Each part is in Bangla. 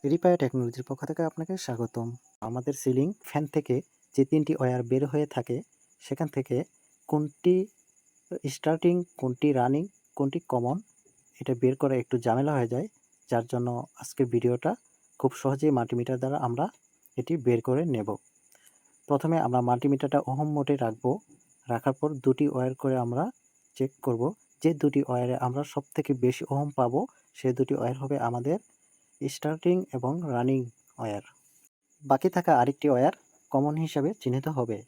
রিপায়া টেকনোলজির পক্ষ থেকে আপনাকে স্বাগতম। আমাদের সিলিং ফ্যান থেকে যে ৩টি ওয়্যার বের হয়ে থাকে, সেখান থেকে কোনটি স্টার্টিং, কোনটি রানিং, কোনটি কমন, এটা বের করা একটু ঝামেলা হয়ে যায়। যার জন্য আজকের ভিডিওটা খুব সহজেই মাল্টিমিটার দ্বারা আমরা এটি বের করে নেব। প্রথমে আমরা মাল্টিমিটারটা ওহম মোডে রাখবো। রাখার পর দুটি ওয়্যার করে আমরা চেক করব। যে দুটি ওয়্যারে আমরা সবথেকে বেশি ওহম পাবো, সে দুটি ওয়্যার হবে আমাদের স্টার্টিং এবং রানিং ওয়্যার। বাকি থাকা আরেকটি ওয়্যার কমন হিসাবে চিহ্নিত হবে।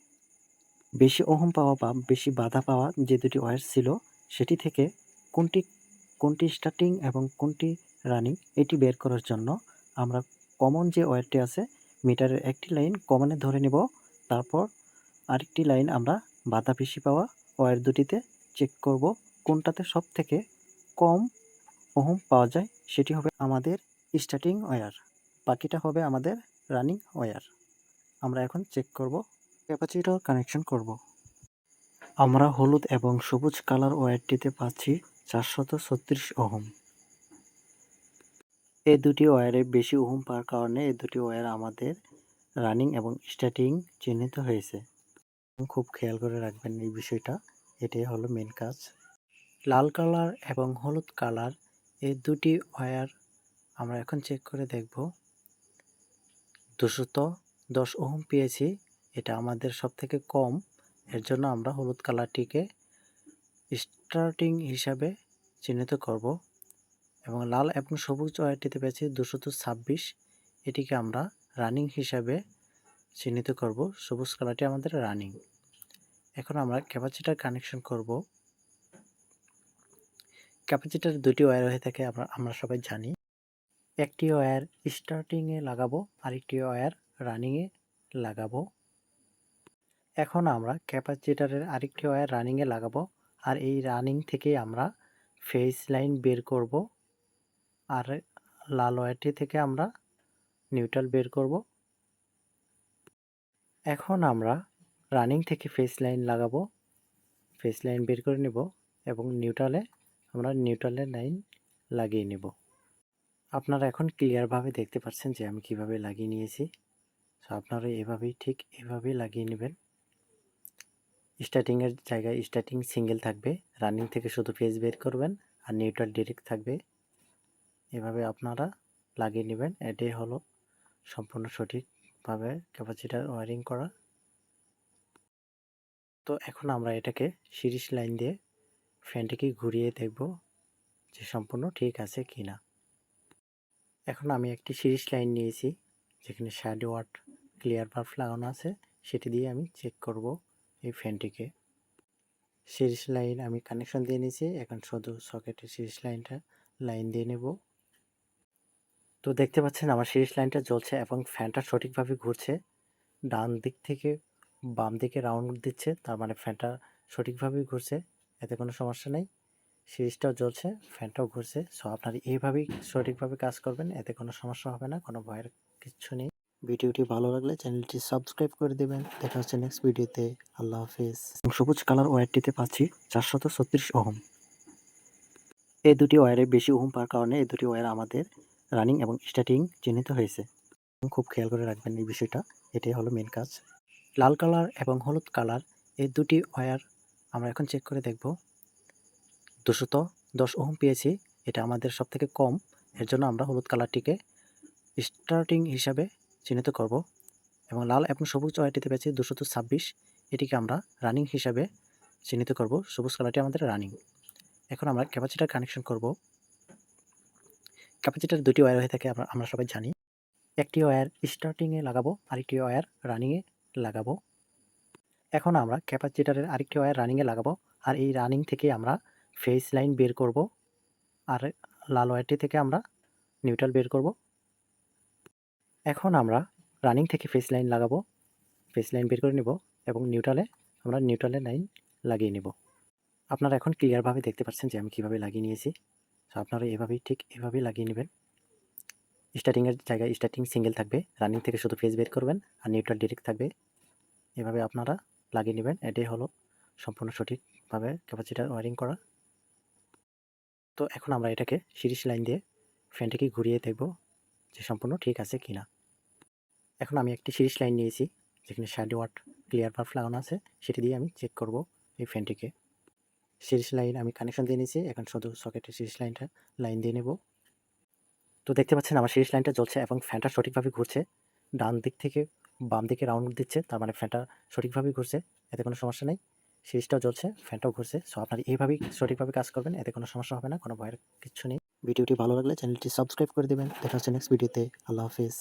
বেশি ওহম পাওয়া বা বেশি বাধা পাওয়া যে দুটি ওয়্যার ছিল, সেটি থেকে কোনটি কোনটি স্টার্টিং এবং কোনটি রানিং, এটি বের করার জন্য আমরা কমন যে ওয়্যারটি আছে, মিটারের একটি লাইন কমনে ধরে নেব। তারপর আরেকটি লাইন আমরা বাধা বেশি পাওয়া ওয়্যার দুটিতে চেক করব কোনটাতে সব থেকে কম ওহম পাওয়া যায়, সেটি হবে আমাদের স্টার্টিং ওয়্যার। বাকিটা হবে আমাদের রানিং ওয়্যার। আমরা এখন চেক করব, ক্যাপাসিটর কানেকশন করব। আমরা হলুদ এবং সবুজ কালার ওয়্যারটিতে পাচ্ছি 436 ওহম। এই দুটি ওয়্যারে বেশি ওহম পাওয়ার কারণে এই দুটি ওয়্যার আমাদের রানিং এবং স্টার্টিং চিহ্নিত হয়েছে। খুব খেয়াল করে রাখবেন এই বিষয়টা, এটাই হলো মেন কাজ। লাল কালার এবং হলুদ কালার এই দুটি ওয়্যার আমরা এখন চেক করে দেখব। 210 ওহম পেয়েছি, এটা আমাদের সবথেকে কম। এর জন্য আমরা হলুদ কালারটিকে স্টার্টিং হিসাবে চিহ্নিত করব এবং লাল এবং সবুজ ওয়্যারটিতে পেয়েছি 226, এটিকে আমরা রানিং হিসাবে চিহ্নিত করব। সবুজ কালারটি আমাদের রানিং। এখন আমরা ক্যাপাসিটর কানেকশন করব। ক্যাপাসিটর দুটি ওয়্যার হয়ে থাকে, আমরা সবাই জানি। একটি ওয়্যার স্টার্টিংয়ে লাগাবো, আরেকটি ওয়্যার রানিংয়ে লাগাবো। এখন আমরা ক্যাপাসিটরের আরেকটি ওয়্যার রানিংয়ে লাগাবো, আর এই রানিং থেকে আমরা ফেজ লাইন বের করব, আর লাল ওয়্যারটি থেকে আমরা নিউট্রাল বের করব। এখন আমরা রানিং থেকে ফেজ লাইন লাগাবো, ফেজ লাইন বের করে নেব এবং আমরা নিউট্রালের লাইন লাগিয়ে নেব। আপনারা এখন ক্লিয়ারভাবে দেখতে পাচ্ছেন যে আমি কিভাবে লাগিয়ে নিয়েছি। সো আপনারা ঠিক এভাবেই লাগিয়ে নেবেন। স্টার্টিংয়ের জায়গায় স্টার্টিং সিঙ্গেল থাকবে, রানিং থেকে শুধু ফেজ বের করবেন, আর নিউট্রাল ডিরেক্ট থাকবে। এভাবে আপনারা লাগিয়ে নেবেন। এটাই হলো সম্পূর্ণ সঠিকভাবে ক্যাপাসিটর ওয়্যারিং করা। তো এখন আমরা এটাকে সিরিজ লাইন দিয়ে ফ্যানটিকে ঘুরিয়ে দেখব যে সম্পূর্ণ ঠিক আছে কিনা। এখন আমি একটি সিরিজ লাইন নিয়েছি, যেখানে শ্যাডো ওয়াট ক্লিয়ার বাল্ব লাগানো আছে, সেটি দিয়ে আমি চেক করব এই ফ্যানটিকে। সিরিজ লাইন আমি কানেকশন দিয়ে নিয়েছি, এখন শুধু সকেটের সিরিজ লাইন দিয়ে নেব। তো দেখতে পাচ্ছেন আমার সিরিজ লাইনটা জ্বলছে এবং ফ্যানটা সঠিকভাবে ঘুরছে। ডান দিক থেকে বাম দিকে রাউন্ড দিচ্ছে, তার মানে ফ্যানটা সঠিকভাবেই ঘুরছে, এতে কোনো সমস্যা নেই। সিরিজটাও জ্বলছে, ফ্যানটাও ঘুরছে। সো আপনারা এইভাবেই সঠিকভাবে কাজ করবেন, এতে কোনো সমস্যা হবে না, কোনো ভয়ের কিচ্ছু নেই। ভিডিওটি ভালো লাগলে চ্যানেলটি সাবস্ক্রাইব করে দেবেন। দেখা হচ্ছে নেক্সট ভিডিওতে। আল্লাহ হাফেজ। সবুজ কালার ওয়্যারটিতে পাচ্ছি 436 ওহম। এই দুটি ওয়্যারে বেশি ওহম পাওয়ার কারণে এই দুটি ওয়্যার আমাদের রানিং এবং স্টার্টিং চিহ্নিত হয়েছে। খুব খেয়াল করে রাখবেন এই বিষয়টা, এটাই হলো মেন কাজ। লাল কালার এবং হলুদ কালার এই দুটি ওয়্যার আমরা এখন চেক করে দেখব। 210 ওহম পেয়েছি, এটা আমাদের সবথেকে কম। এর জন্য আমরা হলুদ কালারটিকে স্টার্টিং হিসাবে চিহ্নিত করব এবং লাল এবং সবুজ ওয়্যারটিতে পেয়েছি 226, এটিকে আমরা রানিং হিসাবে চিহ্নিত করব। সবুজ কালারটি আমাদের রানিং। এখন আমরা ক্যাপাসিটর কানেকশন করব। ক্যাপাসিটর দুটি ওয়্যার হয়ে থাকে, আমরা সবাই জানি। একটি ওয়্যার স্টার্টিংয়ে লাগাবো, আরেকটি ওয়্যার রানিংয়ে লাগাবো। এখন আমরা ক্যাপাসিটরের আরেকটি ওয়্যার রানিংয়ে লাগাবো, আর এই রানিং থেকে আমরা ফেজ লাইন বের করব, আর লাল ওয়্যারটি থেকে আমরা নিউট্রাল বের করব। এখন আমরা রানিং থেকে ফেজ লাইন লাগাবো, ফেজ লাইন বের করে নেব এবং আমরা নিউট্রালের লাইন লাগিয়ে নেব। আপনারা এখন ক্লিয়ারভাবে দেখতে পাচ্ছেন যে আমি কীভাবে লাগিয়ে নিয়েছি। সো আপনারা ঠিক এভাবেই লাগিয়ে নেবেন। স্টার্টিংয়ের জায়গায় স্টার্টিং সিঙ্গেল থাকবে, রানিং থেকে শুধু ফেজ বের করবেন, আর নিউট্রাল ডিরেক্ট থাকবে। এভাবে আপনারা লাগিয়ে নেবেন। এটাই হলো সম্পূর্ণ সঠিকভাবে ক্যাপাসিটর ওয়্যারিং করা। তো এখন আমরা এটাকে সিরিজ লাইন দিয়ে ফ্যানটিকে ঘুরিয়ে দেখব যে সম্পূর্ণ ঠিক আছে কিনা। এখন আমি একটি সিরিজ লাইন নিয়েছি, যেখানে 60 ওয়াট ক্লিয়ার বাল্ব লাগানো আছে, সেটি দিয়ে আমি চেক করব এই ফ্যানটিকে। সিরিজ লাইন আমি কানেকশন দিয়ে নিয়েছি, এখন শুধু সকেটের সিরিজ লাইন দিয়ে নেব। তো দেখতে পাচ্ছেন আমার সিরিজ লাইনটা জ্বলছে এবং ফ্যানটা সঠিকভাবে ঘুরছে। ডান দিক থেকে বাম দিকে রাউন্ড দিচ্ছে, তার মানে ফ্যানটা সঠিকভাবেই ঘুরছে, এতে কোনো সমস্যা নেই। সিরিজটাও জ্বলছে, ফ্যানটাও ঘুরছে। সো আপনারা এইভাবেই সঠিকভাবে কাজ করবেন, এতে কোনো সমস্যা হবে না, কোনো ভয়ের কিচ্ছু নেই। ভিডিওটি ভালো লাগলে চ্যানেলটি সাবস্ক্রাইব করে দেবেন। দেখা হচ্ছে নেক্সট ভিডিওতে। আল্লাহ হাফেজ।